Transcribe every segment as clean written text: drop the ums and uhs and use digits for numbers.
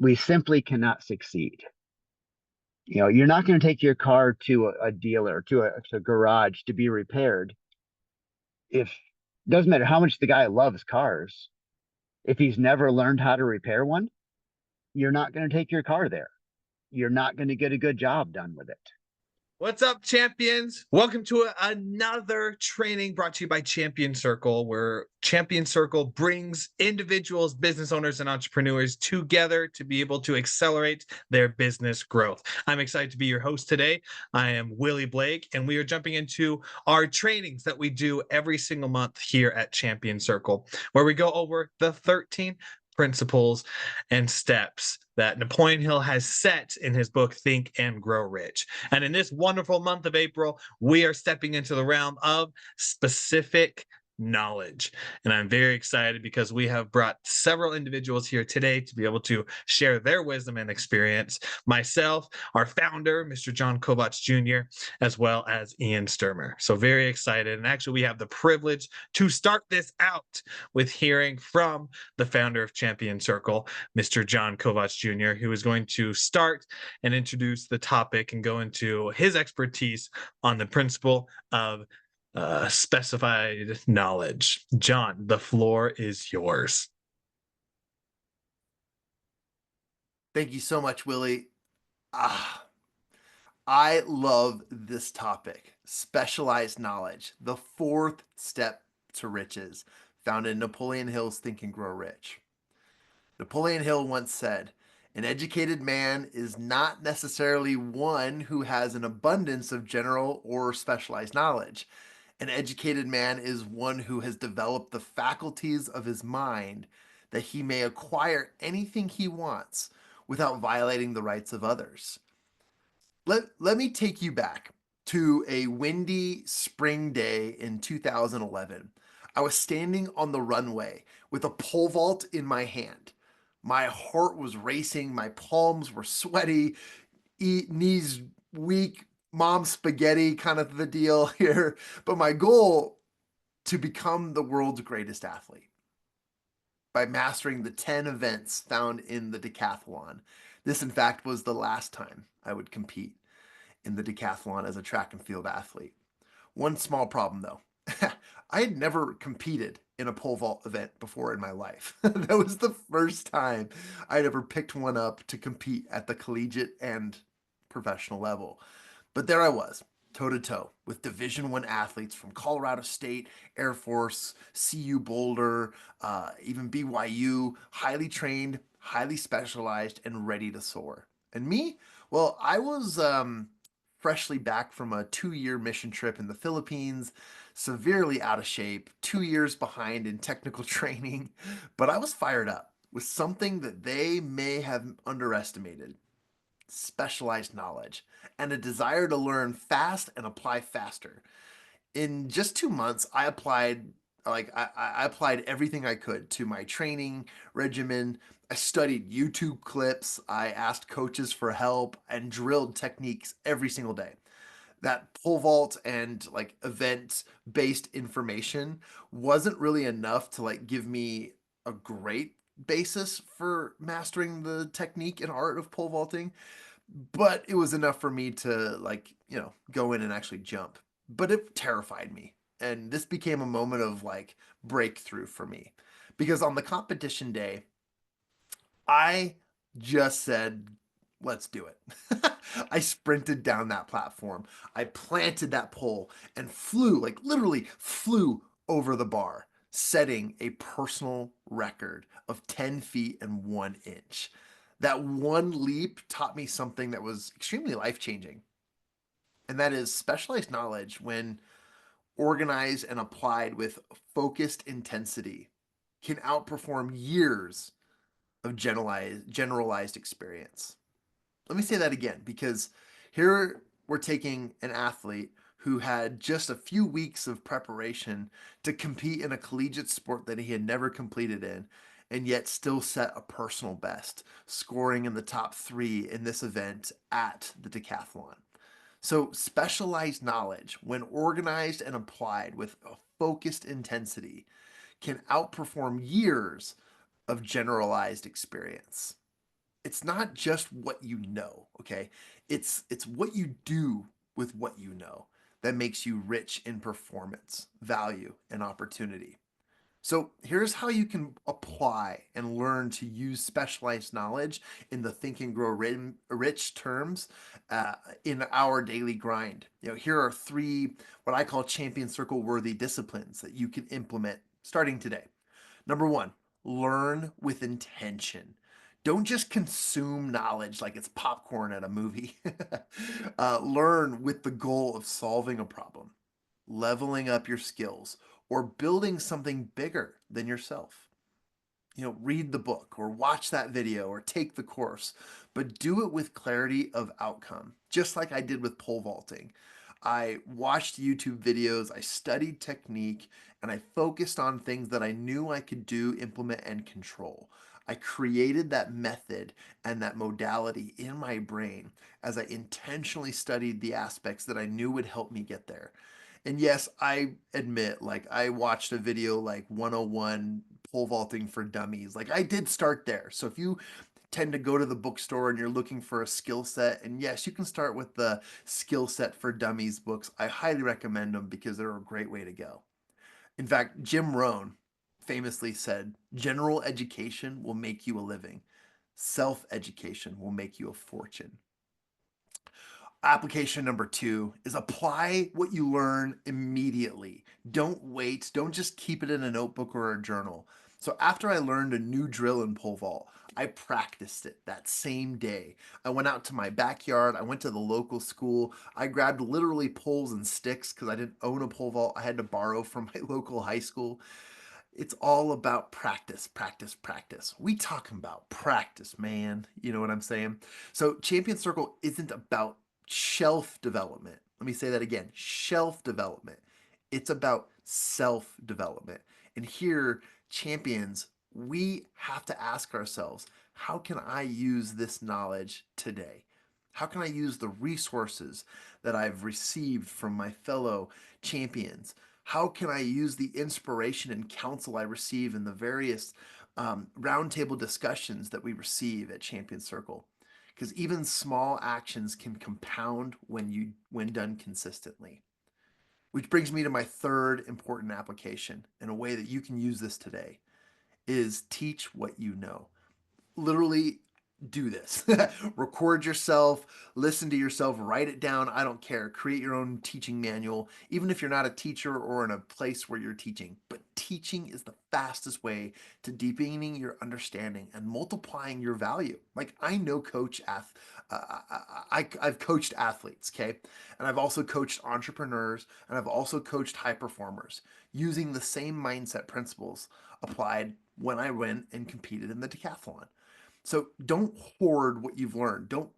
we simply cannot succeed. You're not going to take your car to a dealer, to a garage to be repaired. If doesn't matter how much the guy loves cars, if he's never learned how to repair one, you're not going to take your car there. You're not going to get a good job done with it. What's up, champions? Welcome to another training brought to you by Champion Circle, where Champion Circle brings individuals, business owners, and entrepreneurs together to be able to accelerate their business growth. I'm excited to be your host today. I am Willie Blake, and we are jumping into our trainings that we do every single month here at Champion Circle, where we go over the 13 principles and steps that Napoleon Hill has set in his book, Think and Grow Rich. And in this wonderful month of April, we are stepping into the realm of specific knowledge. And I'm very excited because we have brought several individuals here today to be able to share their wisdom and experience. Myself, our founder, Mr. Jon Kovach Jr., as well as Ian Stermer. So very excited. And actually, we have the privilege to start this out with hearing from the founder of Champion Circle, Mr. Jon Kovach Jr., who is going to start and introduce the topic and go into his expertise on the principle of specified knowledge. Jon, the floor is yours. Thank you so much, Willie. I love this topic, specialized knowledge, the fourth step to riches, found in Napoleon Hill's Think and Grow Rich. Napoleon Hill once said, "An educated man is not necessarily one who has an abundance of general or specialized knowledge. An educated man is one who has developed the faculties of his mind that he may acquire anything he wants without violating the rights of others." Let me take you back to a windy spring day in 2011. I was standing on the runway with a pole vault in my hand. My heart was racing, my palms were sweaty, knees weak, mom spaghetti kind of the deal here. But my goal, to become the world's greatest athlete by mastering the 10 events found in the decathlon. This, in fact, was the last time I would compete in the decathlon as a track and field athlete. One small problem, though. I had never competed in a pole vault event before in my life. That was the first time I'd ever picked one up to compete at the collegiate and professional level. But there I was, toe to toe with Division I athletes from Colorado State, Air Force, CU Boulder, even BYU, highly trained, highly specialized, and ready to soar. And me, well, I was freshly back from a 2-year mission trip in the Philippines, severely out of shape, 2 years behind in technical training, but I was fired up with something that they may have underestimated: specialized knowledge and a desire to learn fast and apply faster. In just 2 months, I applied I applied everything I could to my training regimen. I studied YouTube clips, I asked coaches for help, and drilled techniques every single day. That pole vault and event based information wasn't really enough to give me a great basis for mastering the technique and art of pole vaulting, but it was enough for me to go in and actually jump. But it terrified me, and this became a moment of breakthrough for me, because on the competition day I just said, let's do it. I sprinted down that platform, I planted that pole and flew, literally flew over the bar, setting a personal record of 10 feet and 1 inch. That one leap taught me something that was extremely life changing, and that is specialized knowledge, when organized and applied with focused intensity, can outperform years of generalized experience. Let me say that again, because here we're taking an athlete who had just a few weeks of preparation to compete in a collegiate sport that he had never competed in, and yet still set a personal best, scoring in the top 3 in this event at the decathlon. So, specialized knowledge, when organized and applied with a focused intensity, can outperform years of generalized experience. it's not just what you know, okay? It's what you do with what you know that makes you rich in performance, value, and opportunity. So here's how you can apply and learn to use specialized knowledge in the Think and Grow Rich terms uh, in our daily grind. Here are three what I call champion circle worthy disciplines that you can implement starting today. Number one, learn with intention. Don't just consume knowledge like it's popcorn at a movie. Learn with the goal of solving a problem, leveling up your skills, or building something bigger than yourself. Read the book or watch that video or take the course, but do it with clarity of outcome, just like I did with pole vaulting. I watched YouTube videos, I studied technique, and I focused on things that I knew I could do, implement, and control. I created that method and that modality in my brain as I intentionally studied the aspects that I knew would help me get there. And yes, I admit, like, I watched a video like 101 pole vaulting for dummies. Like, I did start there. So if you tend to go to the bookstore and you're looking for a skill set, and yes, you can start with the skill set for dummies books. I highly recommend them because they're a great way to go. In fact, Jim Rohn famously said, general education will make you a living. Self-education will make you a fortune. Application number two is apply what you learn immediately. Don't wait. Don't just keep it in a notebook or a journal. So after I learned a new drill in pole vault, I practiced it that same day. I went out to my backyard. I went to the local school. I grabbed literally poles and sticks because I didn't own a pole vault. I had to borrow from my local high school. It's all about practice, practice, practice. We talking about practice, man. You know what I'm saying? So Champion Circle isn't about shelf development. Let me say that again. Shelf development. It's about self development. And here, champions, we have to ask ourselves, how can I use this knowledge today? How can I use the resources that I've received from my fellow champions? How can I use the inspiration and counsel I receive in the various roundtable discussions that we receive at Champion Circle? Because even small actions can compound when done consistently. Which brings me to my third important application, and a way that you can use this today is teach what you know. Literally do this. Record yourself, listen to yourself, write it down. I don't care. Create your own teaching manual, even if you're not a teacher or in a place where you're teaching. But teaching is the fastest way to deepening your understanding and multiplying your value. Like, I know I've coached athletes, okay? And I've also coached entrepreneurs, and I've also coached high performers using the same mindset principles applied when I went and competed in the decathlon. So don't hoard what you've learned. Don't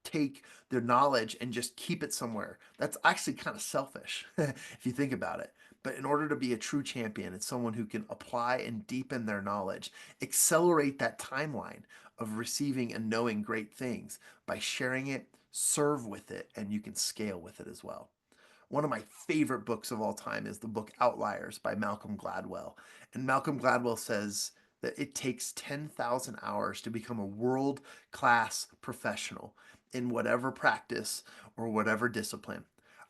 take their knowledge and just keep it somewhere. That's actually kind of selfish if you think about it. But in order to be a true champion, it's someone who can apply and deepen their knowledge, accelerate that timeline of receiving and knowing great things by sharing it, serve with it, and you can scale with it as well. One of my favorite books of all time is the book Outliers by Malcolm Gladwell. And Malcolm Gladwell says that it takes 10,000 hours to become a world class professional in whatever practice or whatever discipline.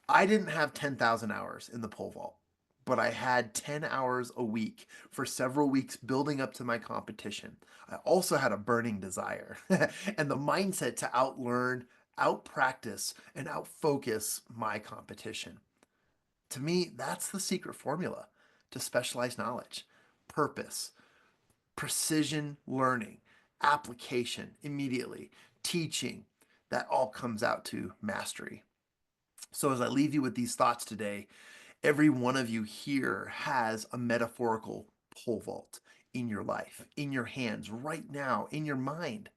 I didn't have 10,000 hours in the pole vault, but I had 10 hours a week for several weeks building up to my competition. I also had a burning desire and the mindset to outlearn, out practice, and out focus my competition. To me, that's the secret formula to specialized knowledge: purpose, precision learning, application immediately, teaching. That all comes out to mastery. So, as I leave you with these thoughts today, every one of you here has a metaphorical pole vault in your life, in your hands, right now, in your mind.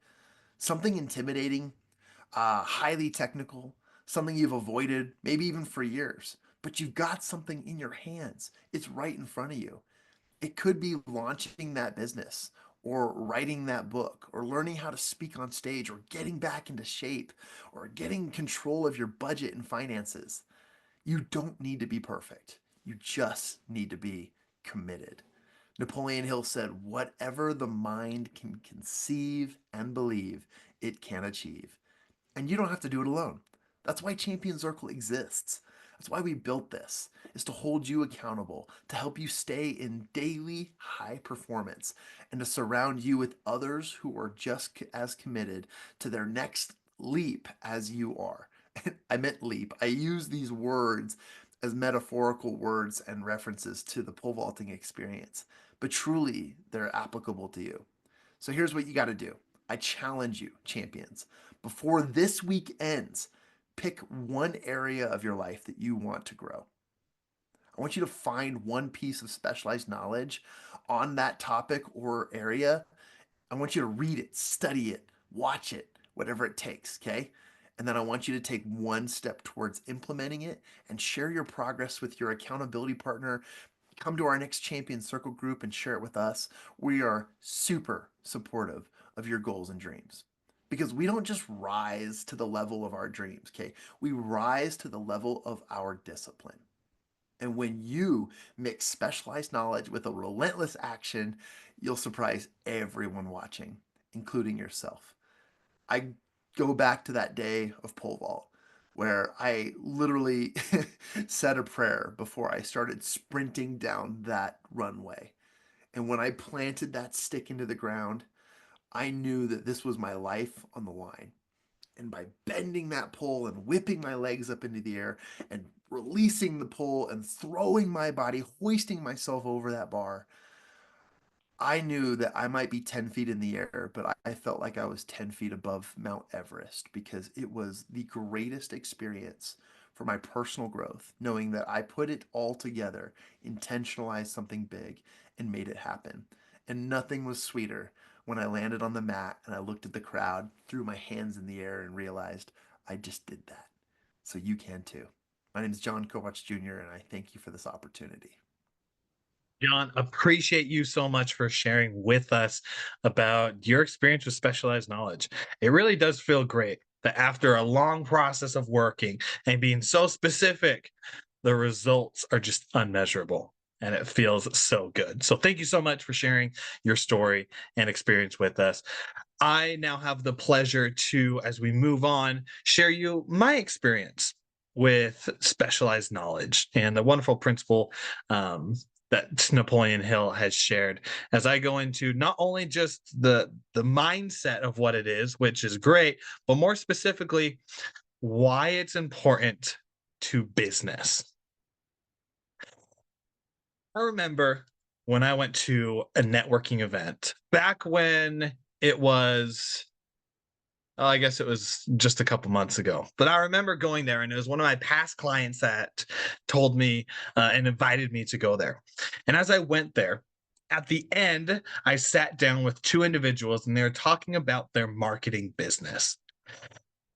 Something intimidating, highly technical, something you've avoided, maybe even for years, but you've got something in your hands. It's right in front of you. It could be launching that business or writing that book or learning how to speak on stage or getting back into shape or getting control of your budget and finances. You don't need to be perfect. You just need to be committed. Napoleon Hill said, "Whatever the mind can conceive and believe, it can achieve." And you don't have to do it alone. That's why Champion Circle exists. That's why we built this, is to hold you accountable, to help you stay in daily high performance, and to surround you with others who are just as committed to their next leap as you are. I meant leap. I use these words as metaphorical words and references to the pole vaulting experience, but truly they're applicable to you. So here's what you got to do. I challenge you, champions, before this week ends, pick one area of your life that you want to grow. I want you to find one piece of specialized knowledge on that topic or area. I want you to read it, study it, watch it, whatever it takes, okay? And then I want you to take one step towards implementing it and share your progress with your accountability partner. Come to our next Champion Circle group and share it with us. We are super supportive of your goals and dreams because we don't just rise to the level of our dreams, okay? We rise to the level of our discipline. And when you mix specialized knowledge with a relentless action, you'll surprise everyone watching, including yourself. I go back to that day of pole vault where I literally said a prayer before I started sprinting down that runway. And when I planted that stick into the ground, I knew that this was my life on the line. And by bending that pole and whipping my legs up into the air and releasing the pole and throwing my body, hoisting myself over that bar, I knew that I might be 10 feet in the air, but I felt like I was 10 feet above Mount Everest because it was the greatest experience for my personal growth, knowing that I put it all together, intentionalized something big, and made it happen. And nothing was sweeter when I landed on the mat and I looked at the crowd, threw my hands in the air, and realized I just did that. So you can too. My name is Jon Kovach Jr., and I thank you for this opportunity. Jon, appreciate you so much for sharing with us about your experience with specialized knowledge. It really does feel great that after a long process of working and being so specific, the results are just unmeasurable and it feels so good. So thank you so much for sharing your story and experience with us. I now have the pleasure to, as we move on, share you my experience with specialized knowledge and the wonderful principle that Napoleon Hill has shared as I go into not only just the mindset of what it is, which is great, but more specifically, why it's important to business. I remember when I went to a networking event back when it was, oh, I guess it was just a couple months ago. But I remember going there, and it was one of my past clients that told me and invited me to go there. And as I went there, at the end, I sat down with two individuals, and they were talking about their marketing business.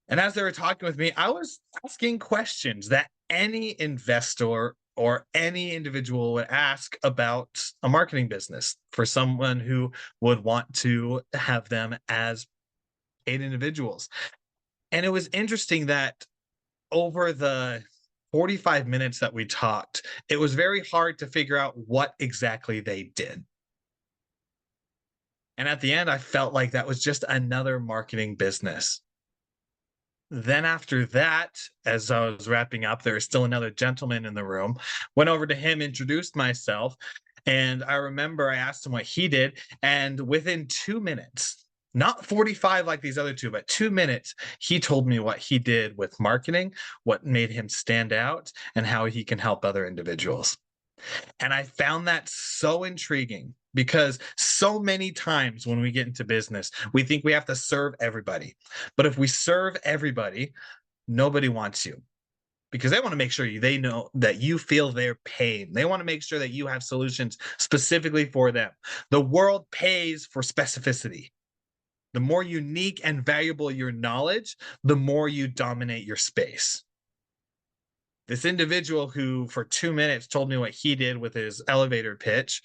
And as they were talking with me, I was asking questions that any investor or any individual would ask about a marketing business for someone who would want to have them as paid individuals. And it was interesting that over the 45 minutes that we talked, it was very hard to figure out what exactly they did. And at the end, I felt like that was just another marketing business. Then after that, as I was wrapping up, there was still another gentleman in the room. Went over to him, introduced myself, and I remember I asked him what he did, and within 2 minutes, not 45 like these other two, but 2 minutes, he told me what he did with marketing, what made him stand out, and how he can help other individuals. And I found that so intriguing because so many times when we get into business, we think we have to serve everybody. But if we serve everybody, nobody wants you because they want to make sure they know that you feel their pain. They want to make sure that you have solutions specifically for them. The world pays for specificity. The more unique and valuable your knowledge, the more you dominate your space. This individual who for 2 minutes told me what he did with his elevator pitch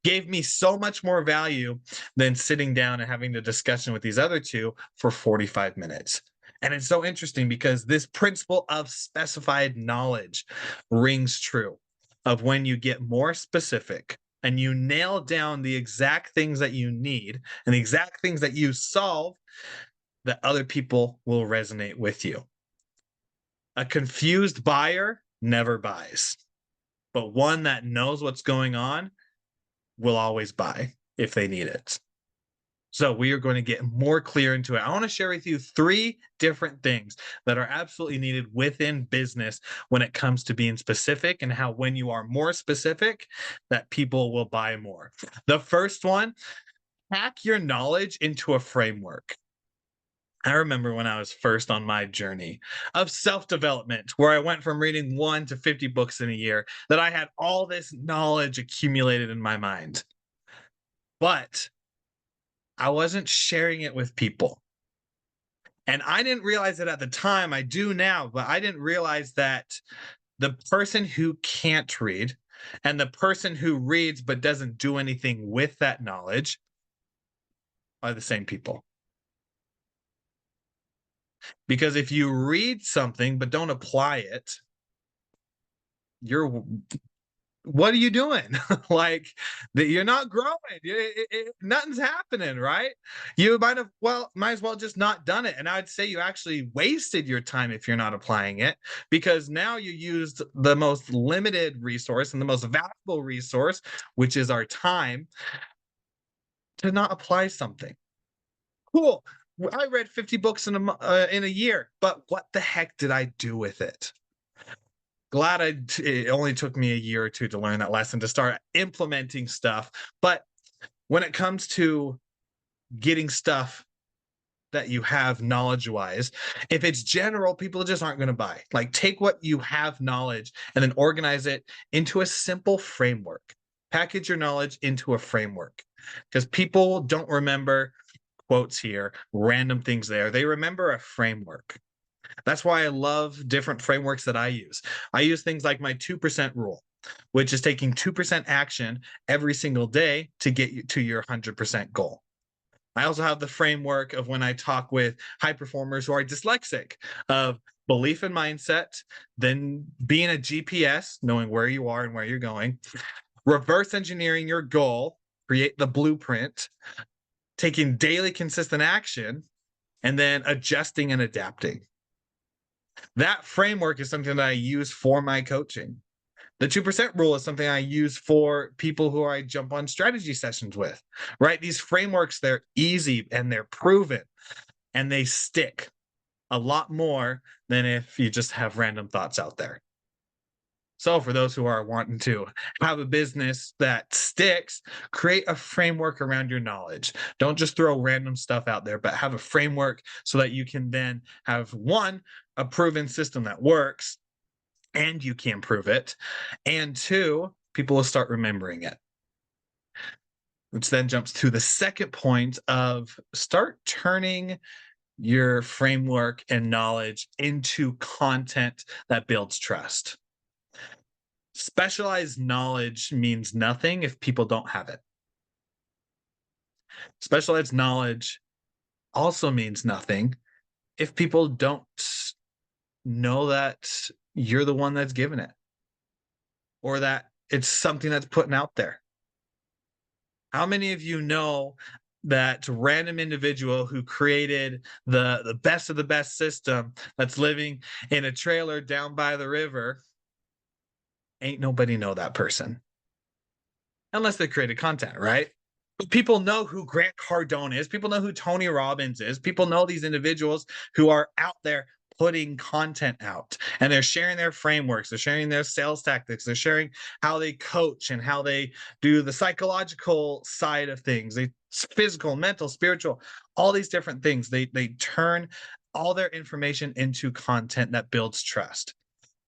gave me so much more value than sitting down and having the discussion with these other two for 45 minutes. And it's so interesting because this principle of specified knowledge rings true of when you get more specific, and you nail down the exact things that you need and the exact things that you solve, that other people will resonate with you. A confused buyer never buys, but one that knows what's going on will always buy if they need it. So we are going to get more clear into it. I want to share with you 3 different things that are absolutely needed within business when it comes to being specific, and how when you are more specific, that people will buy more. The first one, pack your knowledge into a framework. I remember when I was first on my journey of self-development, where I went from reading 1 to 50 books in a year, that I had all this knowledge accumulated in my mind. But I wasn't sharing it with people. And I didn't realize it at the time. I do now, but I didn't realize that the person who can't read and the person who reads but doesn't do anything with that knowledge are the same people. Because if you read something but don't apply it, what are you doing? Like, you're not growing. Nothing's happening, right? You might as well just not done it. And I'd say you actually wasted your time if you're not applying it, because now you used the most limited resource and the most valuable resource, which is our time, to not apply something. Cool. I read 50 books in a year, but what the heck did I do with it? It only took me a year or 2 to learn that lesson, to start implementing stuff. But when it comes to getting stuff that you have knowledge-wise, if it's general, people just aren't going to buy. Like, take what you have knowledge and then organize it into a simple framework. Package your knowledge into a framework, because people don't remember quotes here, random things there. They remember a framework. That's why I love different frameworks that I use. I use things like my 2% rule, which is taking 2% action every single day to get you to your 100% goal. I also have the framework of when I talk with high performers who are dyslexic, of belief and mindset, then being a GPS, knowing where you are and where you're going, reverse engineering your goal, create the blueprint, taking daily consistent action, and then adjusting and adapting. That framework is something that I use for my coaching. The 2% rule is something I use for people who I jump on strategy sessions with, right? These frameworks, they're easy and they're proven, and they stick a lot more than if you just have random thoughts out there. So for those who are wanting to have a business that sticks, create a framework around your knowledge. Don't just throw random stuff out there, but have a framework so that you can then have, 1, a proven system that works and you can prove it, and 2, people will start remembering it. Which then jumps to the second point of start turning your framework and knowledge into content that builds trust. Specialized knowledge means nothing if people don't have it. Specialized knowledge also means nothing if people don't know that you're the one that's giving it, or that it's something that's putting out there. How many of you know that random individual who created the best of the best system that's living in a trailer down by the river? Ain't nobody know that person unless they created content, right? But people know who Grant Cardone is. People know who Tony Robbins is. People know these individuals who are out there putting content out, and they're sharing their frameworks. They're sharing their sales tactics. They're sharing how they coach and how they do the psychological side of things. Physical, mental, spiritual, all these different things. They turn all their information into content that builds trust.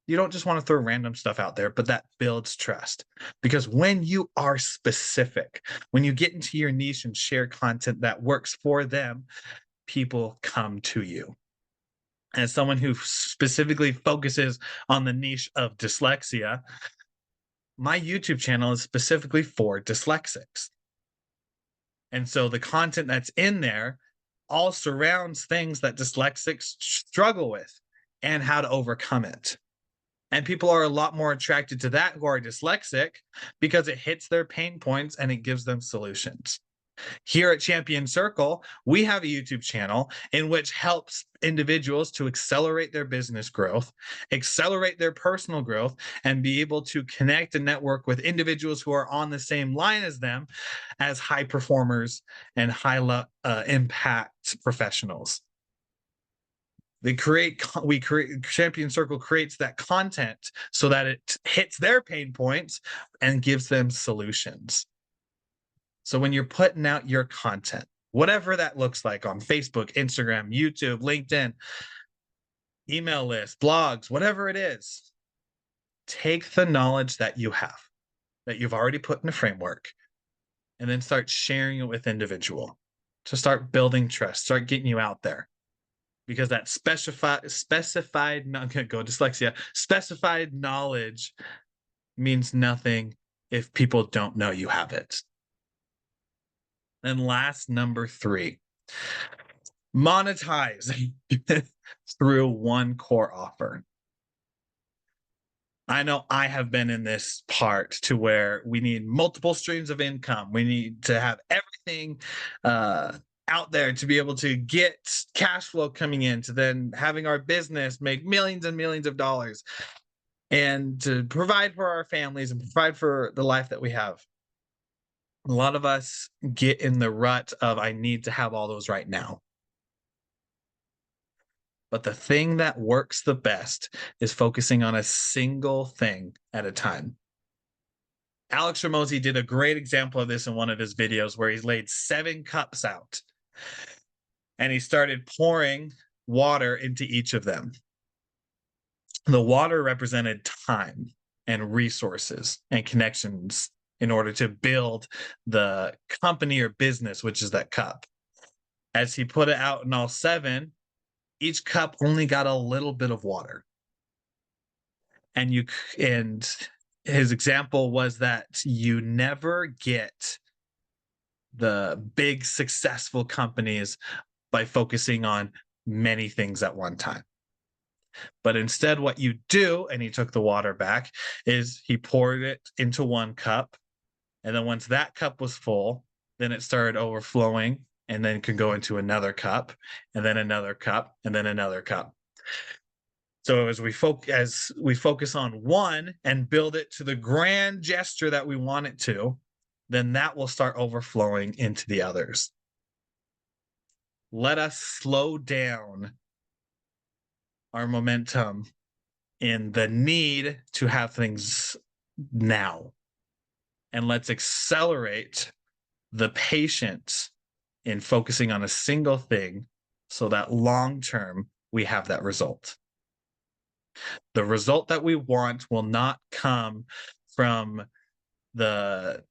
You don't just want to throw random stuff out there, but that builds trust. Because when you are specific, when you get into your niche and share content that works for them, people come to you. As someone who specifically focuses on the niche of dyslexia, my YouTube channel is specifically for dyslexics. And so the content that's in there all surrounds things that dyslexics struggle with and how to overcome it. And people are a lot more attracted to that who are dyslexic because it hits their pain points and it gives them solutions. Here at Champion Circle, we have a YouTube channel in which helps individuals to accelerate their business growth, accelerate their personal growth, and be able to connect and network with individuals who are on the same line as them as high performers and high impact professionals. Champion Circle creates that content so that it hits their pain points and gives them solutions. So when you're putting out your content, whatever that looks like on Facebook, Instagram, YouTube, LinkedIn, email list, blogs, whatever it is, take the knowledge that you have, that you've already put in a framework, and then start sharing it with individual to start building trust, start getting you out there. Because that specified knowledge means nothing if people don't know you have it. And last, number 3, monetize through one core offer. I know I have been in this part to where we need multiple streams of income. We need to have everything out there to be able to get cash flow coming in, to then having our business make millions and millions of dollars, and to provide for our families and provide for the life that we have. A lot of us get in the rut of, I need to have all those right now. But the thing that works the best is focusing on a single thing at a time. Alex Ramosi did a great example of this in one of his videos where he's laid 7 cups out and he started pouring water into each of them. The water represented time and resources and connections in order to build the company or business, which is that cup. As he put it out in all 7, each cup only got a little bit of water. And his example was that you never get the big successful companies by focusing on many things at one time. But instead, what you do, and he took the water back, is he poured it into one cup. And then once that cup was full, then it started overflowing and then could go into another cup and then another cup and then another cup. So as we focus on one and build it to the grand gesture that we want it to, then that will start overflowing into the others. Let us slow down our momentum in the need to have things now. And let's accelerate the patience in focusing on a single thing so that long-term we have that result. The result that we want will not come from the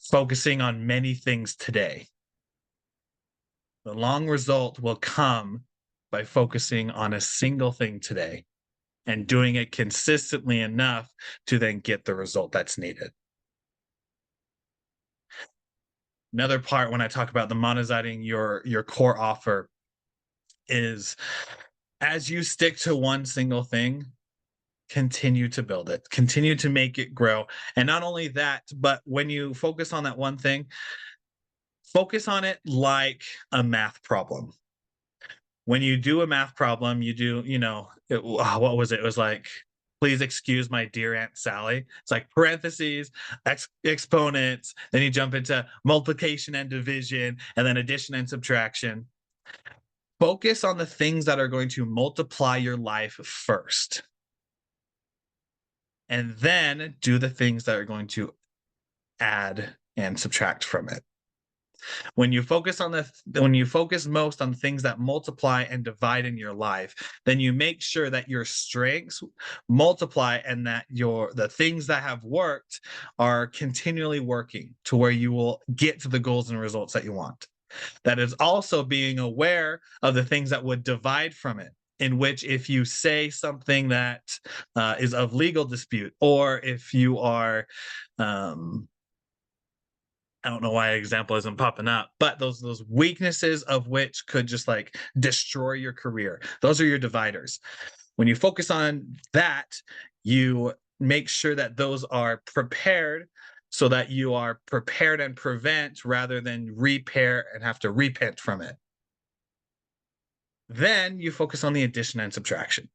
focusing on many things today. The long result will come by focusing on a single thing today and doing it consistently enough to then get the result that's needed. Another part when I talk about the monetizing your core offer is, as you stick to one single thing, continue to build it, continue to make it grow. And not only that, but when you focus on that one thing, focus on it like a math problem. When you do a math problem, you do, what was it? It was like, please excuse my dear Aunt Sally. It's like parentheses, exponents, then you jump into multiplication and division, and then addition and subtraction. Focus on the things that are going to multiply your life first. And then do the things that are going to add and subtract from it. When you focus most on things that multiply and divide in your life, then you make sure that your strengths multiply and that the things that have worked are continually working to where you will get to the goals and results that you want. That is also being aware of the things that would divide from it, in which if you say something that is of legal dispute, or if you are I don't know why an example isn't popping up, but those weaknesses of which could just like destroy your career. Those are your dividers. When you focus on that, You make sure that those are prepared so that you are prepared and prevent rather than repair and have to repent from it. Then you focus on the addition and subtraction.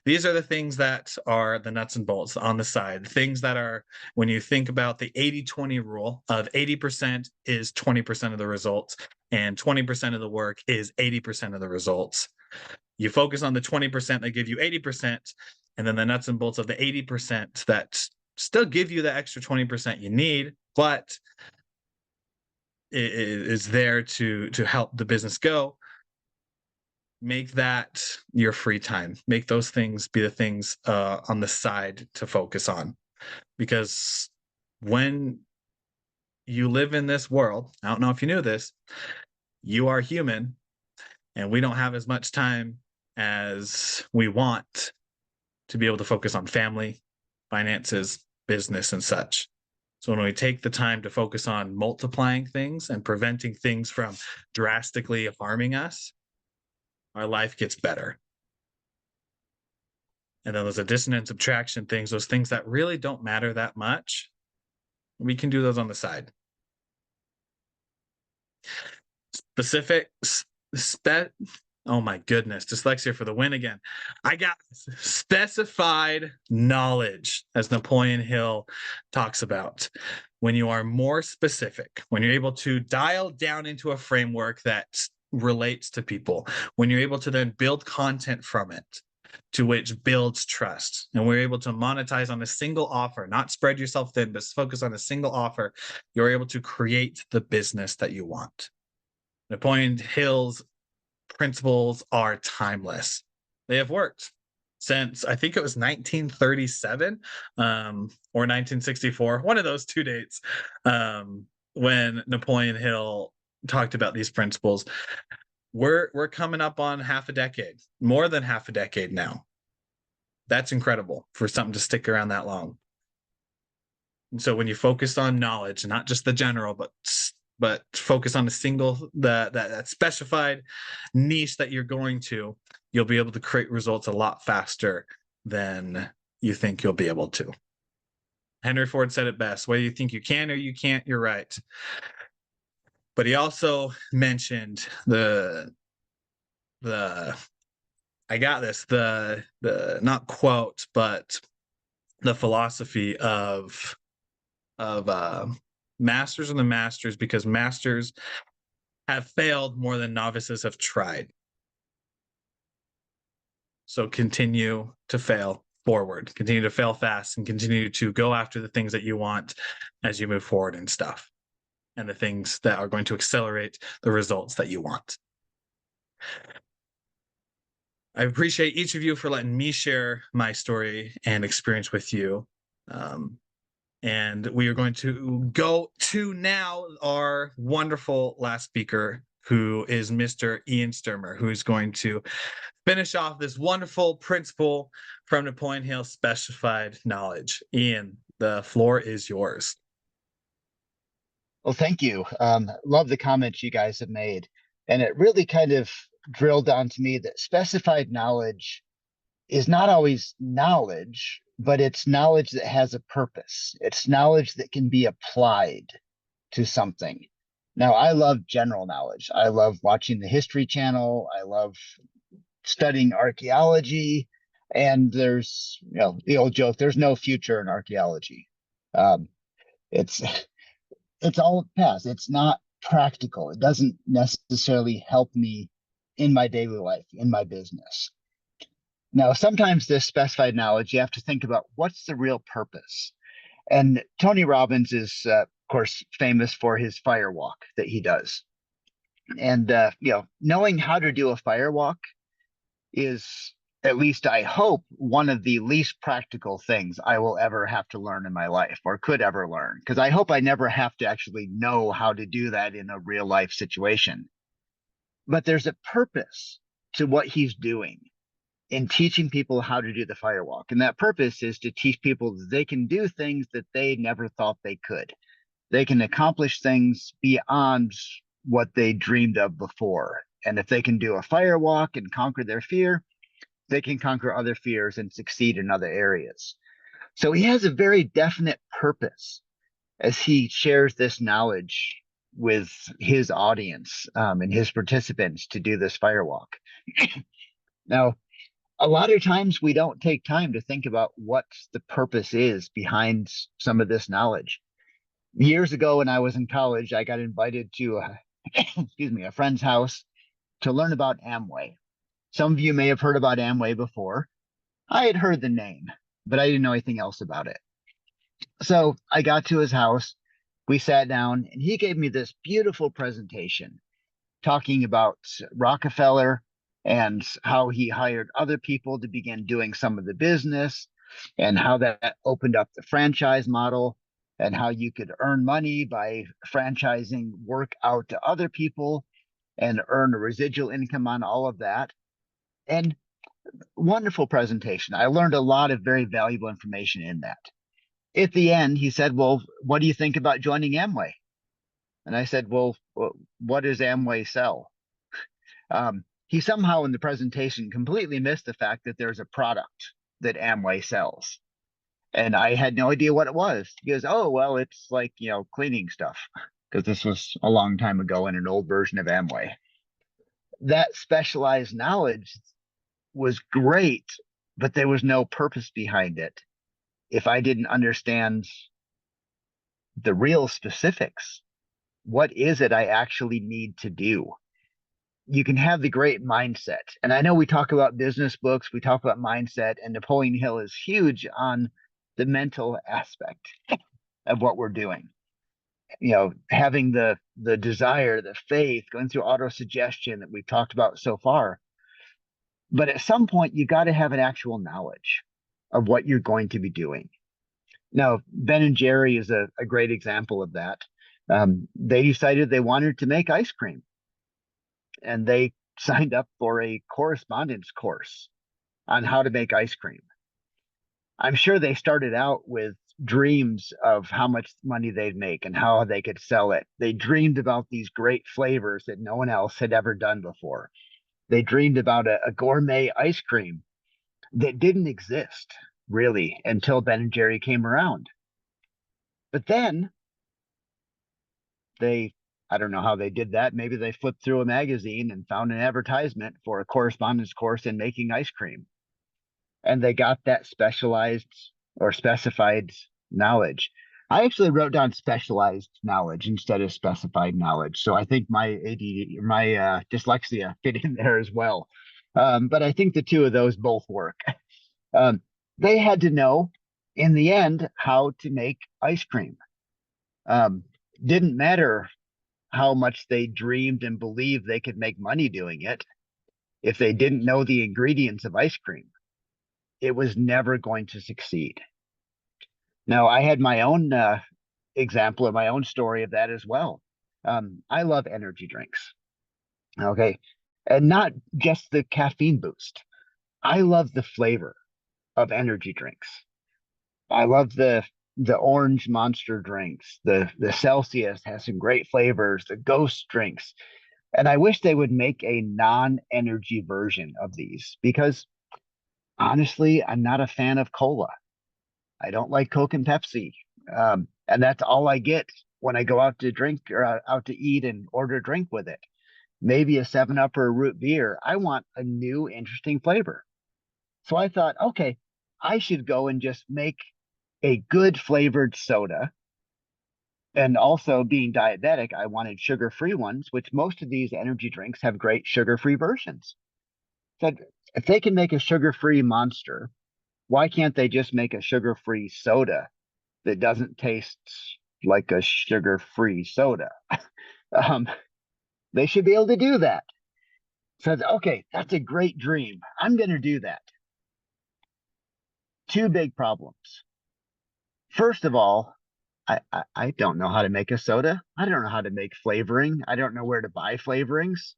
These are the things that are the nuts and bolts on the side. Things that are, when you think about the 80-20 rule of 80% is 20% of the results and 20% of the work is 80% of the results. You focus on the 20% that give you 80%, and then the nuts and bolts of the 80% that still give you the extra 20% you need, but it is there to help the business go. Make that your free time. Make those things be the things on the side to focus on. Because when you live in this world, I don't know if you knew this, you are human, and we don't have as much time as we want to be able to focus on family, finances, business, and such. So when we take the time to focus on multiplying things and preventing things from drastically harming us, our life gets better. And then those addition and subtraction things, those things that really don't matter that much, we can do those on the side. Oh my goodness, dyslexia for the win again. I got specified knowledge, as Napoleon Hill talks about. When you are more specific, when you're able to dial down into a framework that relates to people, when you're able to then build content from it, to which builds trust, and we're able to monetize on a single offer, not spread yourself thin, but focus on a single offer, you're able to create the business that you want. Napoleon Hill's principles are timeless. They have worked since, I think it was 1937 or 1964, one of those two dates, when Napoleon Hill talked about these principles. We're coming up on half a decade, more than half a decade now. That's incredible for something to stick around that long. And so when you focus on knowledge, not just the general, but focus on a single, that specified niche that you're going to, you'll be able to create results a lot faster than you think you'll be able to. Henry Ford said it best: whether you think you can or you can't, you're right. But he also mentioned the not quote, but the philosophy of masters and the masters, because masters have failed more than novices have tried. So continue to fail forward, continue to fail fast, and continue to go after the things that you want as you move forward and stuff, and the things that are going to accelerate the results that you want. I appreciate each of you for letting me share my story and experience with you. And we are going to go to now our wonderful last speaker, who is Mr. Ian Stermer, who is going to finish off this wonderful principle from Napoleon Hill, specified knowledge. Ian, the floor is yours. Well, thank you. Love the comments you guys have made. And it really kind of drilled down to me that specified knowledge is not always knowledge, but it's knowledge that has a purpose. It's knowledge that can be applied to something. Now, I love general knowledge. I love watching the History Channel. I love studying archaeology. And there's, the old joke, there's no future in archaeology. It's all past. It's not practical. It doesn't necessarily help me in my daily life, in my business. Now, sometimes this specified knowledge, you have to think about what's the real purpose. And Tony Robbins is, of course, famous for his fire walk that he does. And, knowing how to do a fire walk is, at least I hope, one of the least practical things I will ever have to learn in my life, or could ever learn, because I hope I never have to actually know how to do that in a real life situation. But there's a purpose to what he's doing in teaching people how to do the firewalk. And that purpose is to teach people that they can do things that they never thought they could. They can accomplish things beyond what they dreamed of before. And if they can do a firewalk and conquer their fear, they can conquer other fears and succeed in other areas. So he has a very definite purpose as he shares this knowledge with his audience and his participants to do this firewalk. Now, a lot of times we don't take time to think about what the purpose is behind some of this knowledge. Years ago, when I was in college, I got invited to a friend's house to learn about Amway. Some of you may have heard about Amway before. I had heard the name, but I didn't know anything else about it. So I got to his house. We sat down, and he gave me this beautiful presentation talking about Rockefeller and how he hired other people to begin doing some of the business, and how that opened up the franchise model, and how you could earn money by franchising work out to other people and earn a residual income on all of that. And wonderful presentation. I learned a lot of very valuable information in that. At the end, he said, well, what do you think about joining Amway? And I said, well, what does Amway sell? He somehow in the presentation completely missed the fact that there's a product that Amway sells. And I had no idea what it was. He goes, oh, well, it's like, cleaning stuff, because this was a long time ago in an old version of Amway. That specialized knowledge was great, but there was no purpose behind it if I didn't understand the real specifics. What is it I actually need to do? You can have the great mindset. And I know we talk about business books, we talk about mindset, and Napoleon Hill is huge on the mental aspect of what we're doing. Having the desire, the faith, going through auto-suggestion that we've talked about so far. But at some point, you got to have an actual knowledge of what you're going to be doing. Now, Ben and Jerry is a great example of that. They decided they wanted to make ice cream, and they signed up for a correspondence course on how to make ice cream. I'm sure they started out with dreams of how much money they'd make and how they could sell it. They dreamed about these great flavors that no one else had ever done before. They dreamed about a gourmet ice cream that didn't exist really until Ben and Jerry came around. But then I don't know how they did that. Maybe they flipped through a magazine and found an advertisement for a correspondence course in making ice cream. And they got that specialized or specified knowledge. I actually wrote down specialized knowledge instead of specified knowledge. So I think my ADD, my dyslexia fit in there as well. But I think the two of those both work. They had to know in the end how to make ice cream. Didn't matter how much they dreamed and believed they could make money doing it. If they didn't know the ingredients of ice cream, it was never going to succeed. Now, I had my own example or my own story of that as well. I love energy drinks. Okay. And not just the caffeine boost. I love the flavor of energy drinks. I love the orange monster drinks. The Celsius has some great flavors, the ghost drinks. And I wish they would make a non-energy version of these, because honestly, I'm not a fan of cola. I don't like Coke and Pepsi. And that's all I get when I go out to drink or out to eat and order a drink with it. Maybe a 7-Up or a root beer. I want a new, interesting flavor. So I thought, okay, I should go and just make a good flavored soda. And also, being diabetic, I wanted sugar-free ones, which most of these energy drinks have great sugar-free versions. So if they can make a sugar-free Monster, why can't they just make a sugar-free soda that doesn't taste like a sugar-free soda? They should be able to do that. So, okay, that's a great dream. I'm going to do that. Two big problems. First of all, I don't know how to make a soda. I don't know how to make flavoring. I don't know where to buy flavorings.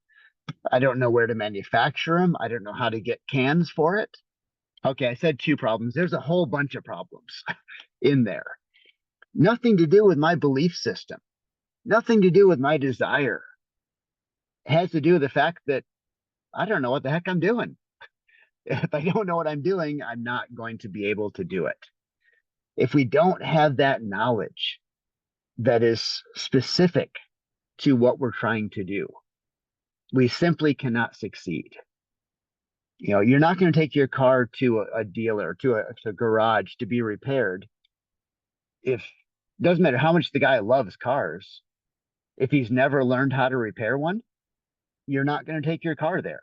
I don't know where to manufacture them. I don't know how to get cans for it. Okay, I said two problems. There's a whole bunch of problems in there. Nothing to do with my belief system. Nothing to do with my desire. It has to do with the fact that I don't know what the heck I'm doing. If I don't know what I'm doing, I'm not going to be able to do it. If we don't have that knowledge that is specific to what we're trying to do, we simply cannot succeed. You're not going to take your car to a dealer, to a garage to be repaired. If doesn't matter how much the guy loves cars, if he's never learned how to repair one, you're not going to take your car there.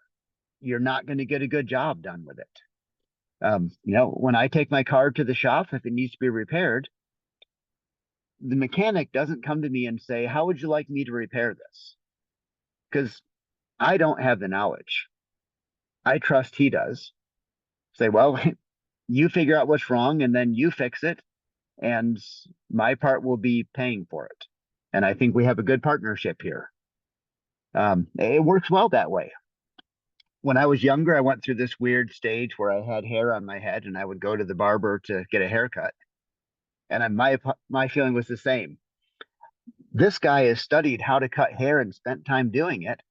You're not going to get a good job done with it. When I take my car to the shop, if it needs to be repaired, the mechanic doesn't come to me and say, how would you like me to repair this? Because I don't have the knowledge. I trust he does. Say, well, you figure out what's wrong and then you fix it, and my part will be paying for it. And I think we have a good partnership here. It works well that way. When I was younger, I went through this weird stage where I had hair on my head and I would go to the barber to get a haircut. And my feeling was the same. This guy has studied how to cut hair and spent time doing it.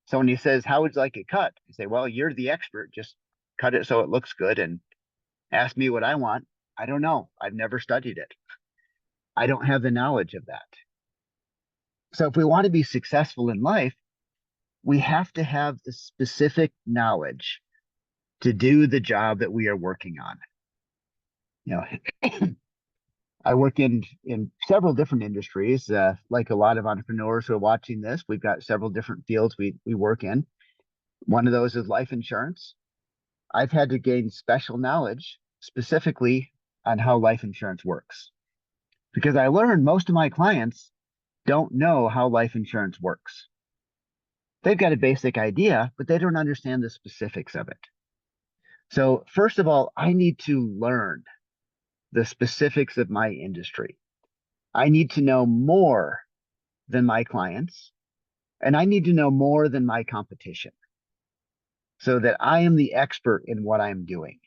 So when he says, how would you like it cut? I say, well, you're the expert. Just cut it so it looks good and ask me what I want. I don't know. I've never studied it. I don't have the knowledge of that. So if we want to be successful in life, we have to have the specific knowledge to do the job that we are working on. I work in several different industries. Like a lot of entrepreneurs who are watching this, we've got several different fields we work in. One of those is life insurance. I've had to gain special knowledge specifically on how life insurance works, because I learned most of my clients don't know how life insurance works. They've got a basic idea, but they don't understand the specifics of it. So first of all, I need to learn the specifics of my industry. I need to know more than my clients, and I need to know more than my competition so that I am the expert in what I'm doing.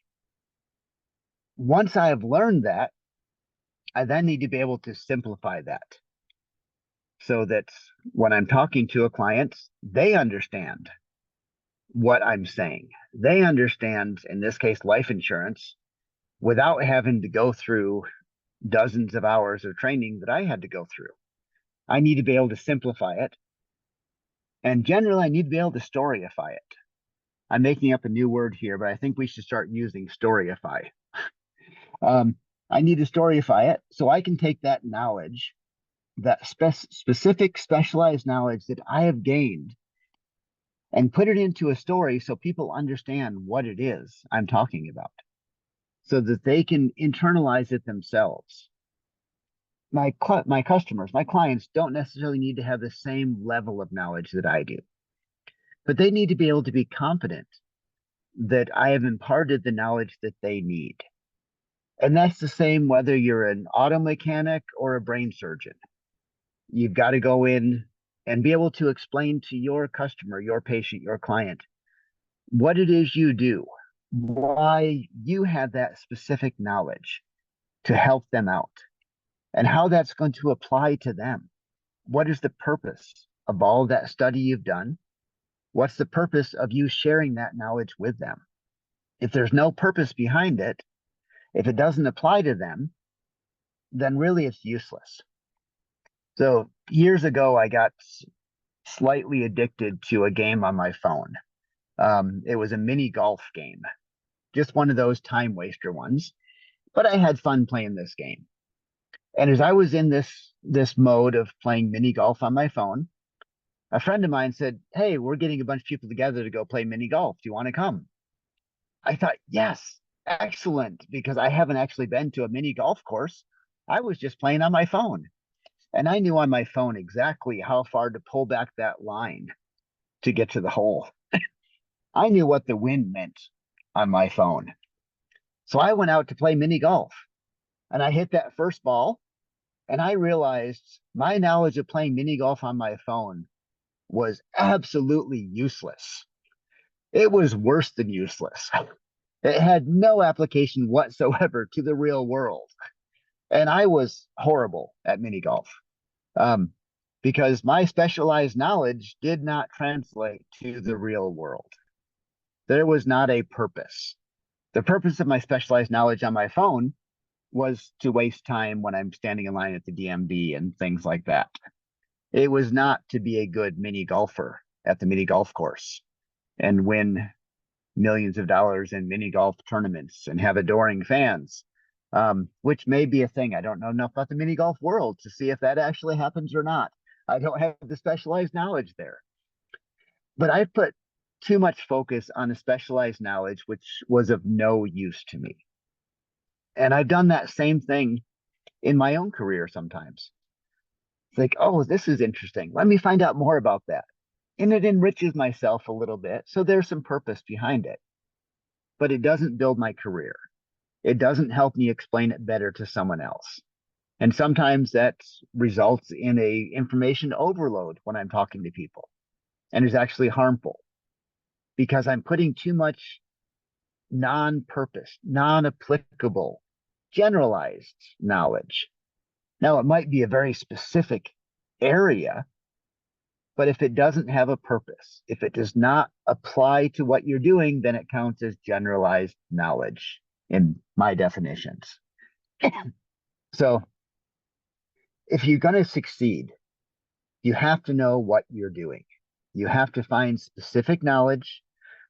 Once I have learned that, I then need to be able to simplify that so that when I'm talking to a client, they understand what I'm saying. They understand, in this case, life insurance, without having to go through dozens of hours of training that I had to go through. I need to be able to simplify it. And generally, I need to be able to storyify it. I'm making up a new word here, but I think we should start using storyify. I need to storyify it so I can take that knowledge, that specific specialized knowledge that I have gained, and put it into a story so people understand what it is I'm talking about, so that they can internalize it themselves. My customers, my clients don't necessarily need to have the same level of knowledge that I do, but they need to be able to be confident that I have imparted the knowledge that they need. And that's the same whether you're an auto mechanic or a brain surgeon. You've got to go in and be able to explain to your customer, your patient, your client, what it is you do, why you have that specific knowledge to help them out, and how that's going to apply to them. What is the purpose of all that study you've done? What's the purpose of you sharing that knowledge with them? If there's no purpose behind it, if it doesn't apply to them, then really it's useless. So years ago, I got slightly addicted to a game on my phone. It was a mini golf game, just one of those time waster ones, but I had fun playing this game. And as I was in this mode of playing mini golf on my phone, a friend of mine said, hey, we're getting a bunch of people together to go play mini golf. Do you want to come? I thought, yes, excellent, because I haven't actually been to a mini golf course. I was just playing on my phone. And I knew on my phone exactly how far to pull back that line to get to the hole. I knew what the wind meant on my phone. So I went out to play mini golf, and I hit that first ball, and I realized my knowledge of playing mini golf on my phone was absolutely useless. It was worse than useless. It had no application whatsoever to the real world. And I was horrible at mini golf because my specialized knowledge did not translate to the real world. There was not a purpose. The purpose of my specialized knowledge on my phone was to waste time when I'm standing in line at the DMV and things like that. It was not to be a good mini golfer at the mini golf course and win millions of dollars in mini golf tournaments and have adoring fans, which may be a thing. I don't know enough about the mini golf world to see if that actually happens or not. I don't have the specialized knowledge there. But I put too much focus on the specialized knowledge, which was of no use to me. And I've done that same thing in my own career sometimes. It's like, oh, this is interesting. Let me find out more about that. And it enriches myself a little bit. So there's some purpose behind it. But it doesn't build my career. It doesn't help me explain it better to someone else. And sometimes that results in a information overload when I'm talking to people and is actually harmful because I'm putting too much non-purpose, non-applicable, generalized knowledge. Now, it might be a very specific area, but if it doesn't have a purpose, if it does not apply to what you're doing, then it counts as generalized knowledge in my definitions. So if you're going to succeed, you have to know what you're doing. You have to find specific knowledge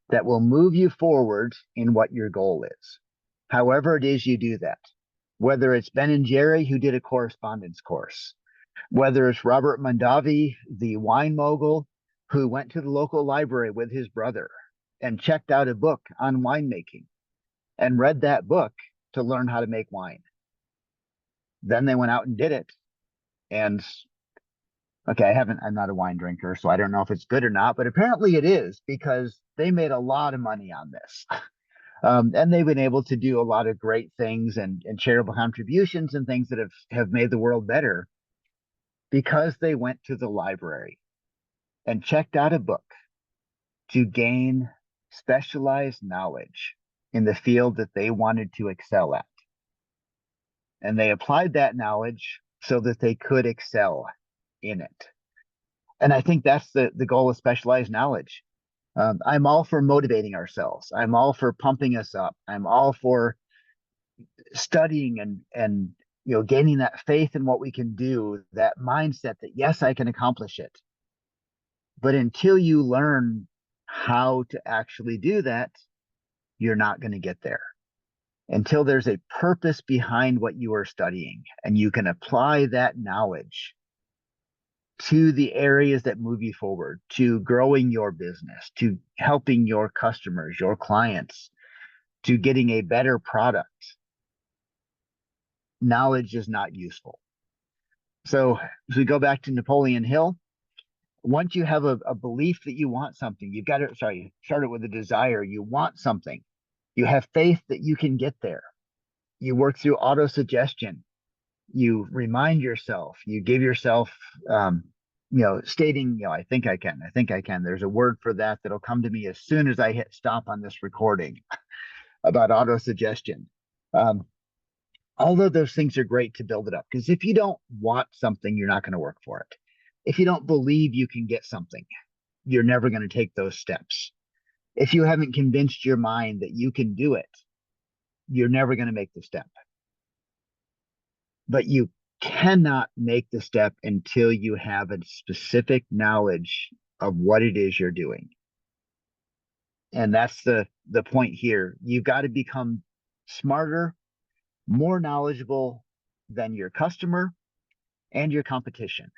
that will move you forward in what your goal is. However it is you do that, whether it's Ben and Jerry who did a correspondence course, whether it's Robert Mondavi, the wine mogul, who went to the local library with his brother and checked out a book on winemaking and read that book to learn how to make wine. Then they went out and did it. And okay, I'm not a wine drinker, so I don't know if it's good or not, but apparently it is because they made a lot of money on this. And they've been able to do a lot of great things and charitable contributions and things that have made the world better because they went to the library and checked out a book to gain specialized knowledge in the field that they wanted to excel at. And they applied that knowledge so that they could excel in it. And I think that's the goal of specialized knowledge. I'm all for motivating ourselves. I'm all for pumping us up. I'm all for studying and gaining that faith in what we can do, that mindset that yes, I can accomplish it. But until you learn how to actually do that, you're not going to get there. Until there's a purpose behind what you are studying and you can apply that knowledge to the areas that move you forward, to growing your business, to helping your customers, your clients, to getting a better product, knowledge is not useful. So if we go back to Napoleon Hill, once you have a belief that you want something, you've got to, start it with a desire. You want something. You have faith that you can get there. You work through auto-suggestion. You remind yourself, you give yourself, stating, I think I can. There's a word for that that'll come to me as soon as I hit stop on this recording about auto-suggestion. All of those things are great to build it up because if you don't want something, you're not going to work for it. If you don't believe you can get something, you're never going to take those steps. If you haven't convinced your mind that you can do it, you're never going to make the step. But you cannot make the step until you have a specific knowledge of what it is you're doing. And that's the point here. You've got to become smarter, more knowledgeable than your customer and your competition.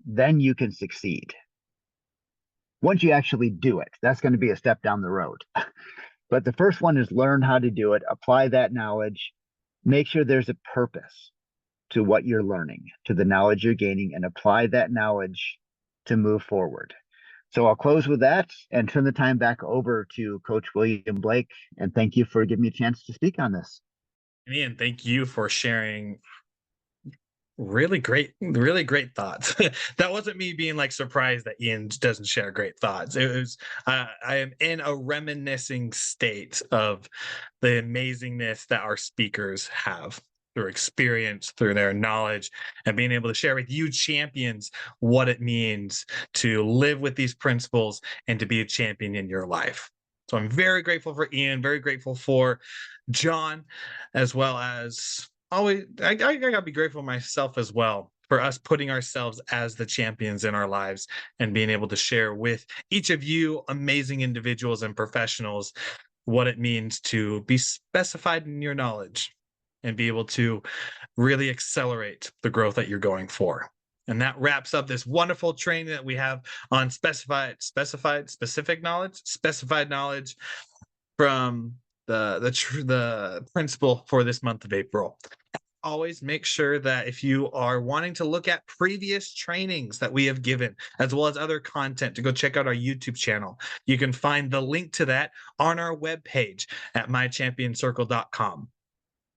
Then you can succeed. Once you actually do it, that's going to be a step down the road. But the first one is learn how to do it, apply that knowledge, make sure there's a purpose to what you're learning, to the knowledge you're gaining, and apply that knowledge to move forward. So I'll close with that and turn the time back over to Coach William Blake. And thank you for giving me a chance to speak on this. Ian, thank you for sharing really great thoughts. That wasn't me being surprised that Ian doesn't share great thoughts. It was I am in a reminiscing state of the amazingness that our speakers have through experience, through their knowledge, and being able to share with you champions what it means to live with these principles and to be a champion in your life. So I'm very grateful for Ian, very grateful for Jon, as well as always, I gotta be grateful myself as well for us putting ourselves as the champions in our lives and being able to share with each of you amazing individuals and professionals what it means to be specified in your knowledge and be able to really accelerate the growth that you're going for. And that wraps up this wonderful training that we have on specified knowledge from the principal for this month of April. Always make sure that if you are wanting to look at previous trainings that we have given, as well as other content, to go check out our YouTube channel. You can find the link to that on our webpage at mychampionscircle.com.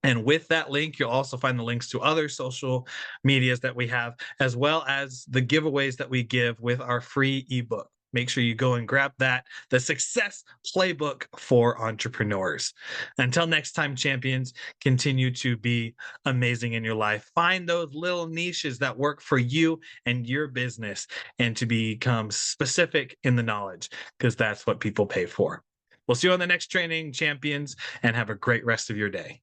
And with that link, you'll also find the links to other social medias that we have, as well as the giveaways that we give with our free ebook. Make sure you go and grab that, the Success Playbook for Entrepreneurs. Until next time, champions, continue to be amazing in your life. Find those little niches that work for you and your business, and to become specific in the knowledge, because that's what people pay for. We'll see you on the next training, champions, and have a great rest of your day.